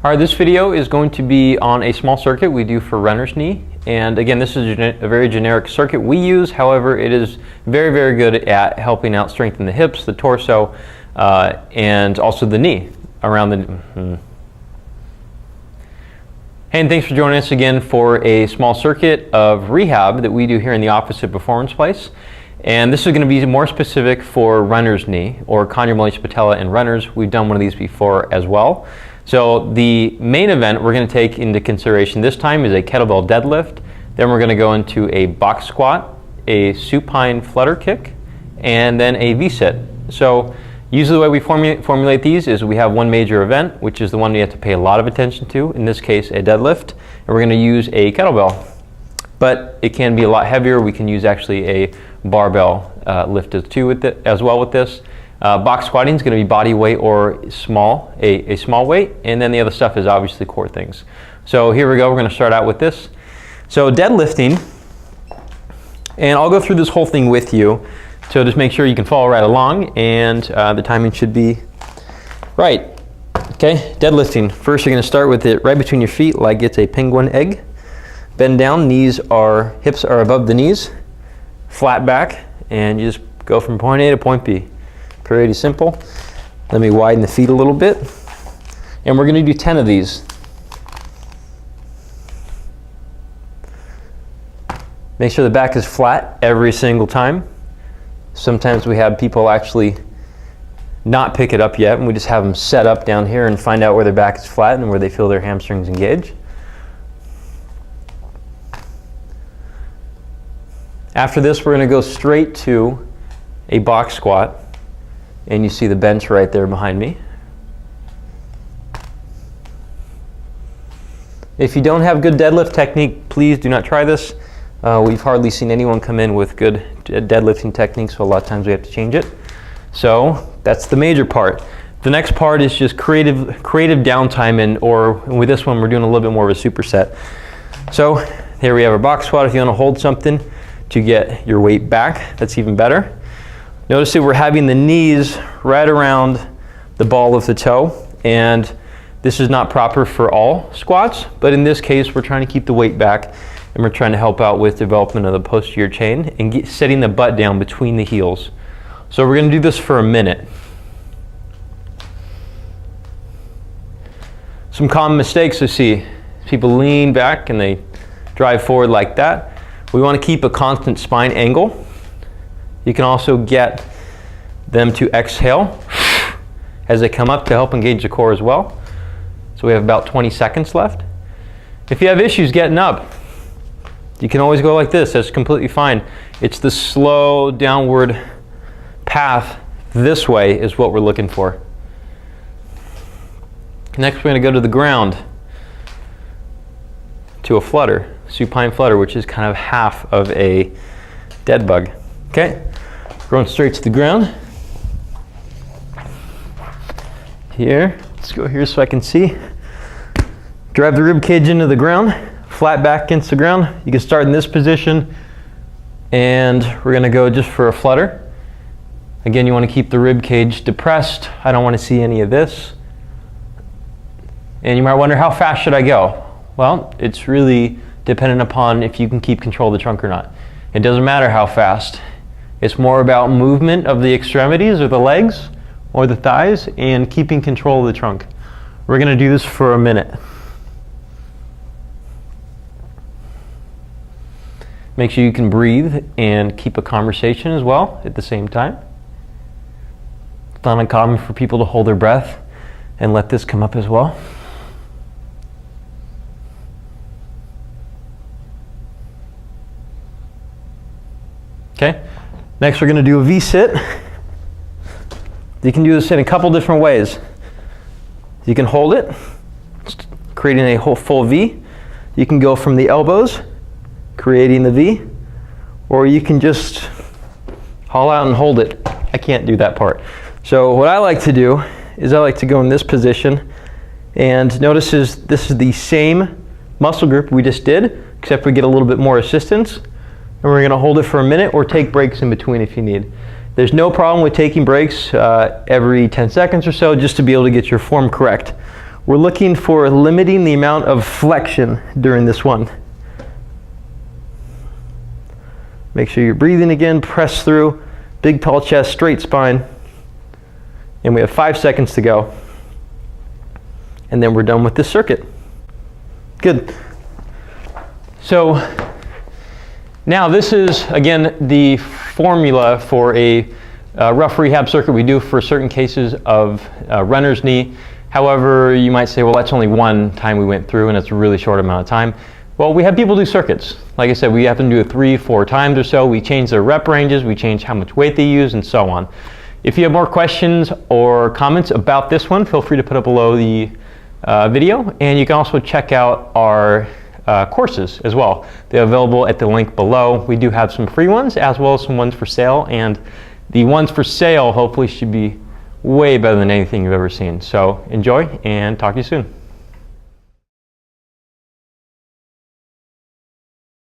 All right, this video is going to be on a small circuit we do for runner's knee. And again, this is a very generic circuit we use. However, it is very, very good at helping out strengthen the hips, the torso, and also the knee around the... Hey, and thanks for joining us again for a small circuit of rehab that we do here in the office at Performance Place. And this is going to be more specific for runner's knee or condylar patella in runners. We've done one of these before as well. So the main event we're going to take into consideration this time is a kettlebell deadlift. Then we're going to go into a box squat, a supine flutter kick, and then a V-sit. So usually the way we formulate these is we have one major event, which is the one we have to pay a lot of attention to, in this case a deadlift, and we're going to use a kettlebell. But it can be a lot heavier. We can use actually a barbell lift as well with this. Box squatting is going to be body weight or a small weight, and then the other stuff is obviously core things. So here we go, we're going to start out with this. So deadlifting, and I'll go through this whole thing with you, so just make sure you can follow right along, and the timing should be right. Okay, deadlifting. First you're going to start with it right between your feet like it's a penguin egg. Bend down, hips are above the knees, flat back, and you just go from point A to point B. Pretty simple. Let me widen the feet a little bit. And we're going to do 10 of these. Make sure the back is flat every single time. Sometimes we have people actually not pick it up yet, and we just have them set up down here and find out where their back is flat and where they feel their hamstrings engage. After this, we're going to go straight to a box squat. And you see the bench right there behind me. If you don't have good deadlift technique, please do not try this. We've hardly seen anyone come in with good deadlifting technique, so a lot of times we have to change it. So that's the major part. The next part is just creative downtime, or with this one we're doing a little bit more of a superset. So here we have our box squat. If you want to hold something to get your weight back, that's even better. Notice that we're having the knees right around the ball of the toe, and this is not proper for all squats, but in this case we're trying to keep the weight back, and we're trying to help out with development of the posterior chain and setting the butt down between the heels. So we're going to do this for a minute. Some common mistakes I see. People lean back and they drive forward like that. We want to keep a constant spine angle. You can also get them to exhale as they come up to help engage the core as well. So we have about 20 seconds left. If you have issues getting up, you can always go like this. That's completely fine. It's the slow downward path this way is what we're looking for. Next we're going to go to the ground to a flutter, supine flutter, which is kind of half of a dead bug. Okay, going straight to the ground. Here, let's go here so I can see. Drive the rib cage into the ground, flat back against the ground. You can start in this position, and we're going to go just for a flutter. Again, you want to keep the rib cage depressed. I don't want to see any of this. And you might wonder, how fast should I go? Well, it's really dependent upon if you can keep control of the trunk or not. It doesn't matter how fast. It's more about movement of the extremities or the legs or the thighs and keeping control of the trunk. We're going to do this for a minute. Make sure you can breathe and keep a conversation as well at the same time. It's not uncommon for people to hold their breath and let this come up as well. Okay. Next we're going to do a V-sit. You can do this in a couple different ways. You can hold it, creating a whole full V. You can go from the elbows, creating the V, or you can just haul out and hold it. I can't do that part. So what I like to do is I like to go in this position, and notice this is the same muscle group we just did, except we get a little bit more assistance. And we're going to hold it for a minute or take breaks in between if you need. There's no problem with taking breaks every 10 seconds or so, just to be able to get your form correct. we're looking for limiting the amount of flexion during this one. Make sure you're breathing again, press through, big tall chest, straight spine. And we have 5 seconds to go. And then we're done with this circuit. Good. So now this is, again, the formula for a rough rehab circuit we do for certain cases of runner's knee. However, you might say, well, that's only one time we went through and it's a really short amount of time. Well, we have people do circuits. Like I said, we have them do it 3-4 times or so. We change their rep ranges, we change how much weight they use, and so on. If you have more questions or comments about this one, feel free to put it below the video. And you can also check out our courses as well. They're available at the link below. We do have some free ones as well as some ones for sale. And the ones for sale hopefully should be way better than anything you've ever seen. So enjoy and talk to you soon.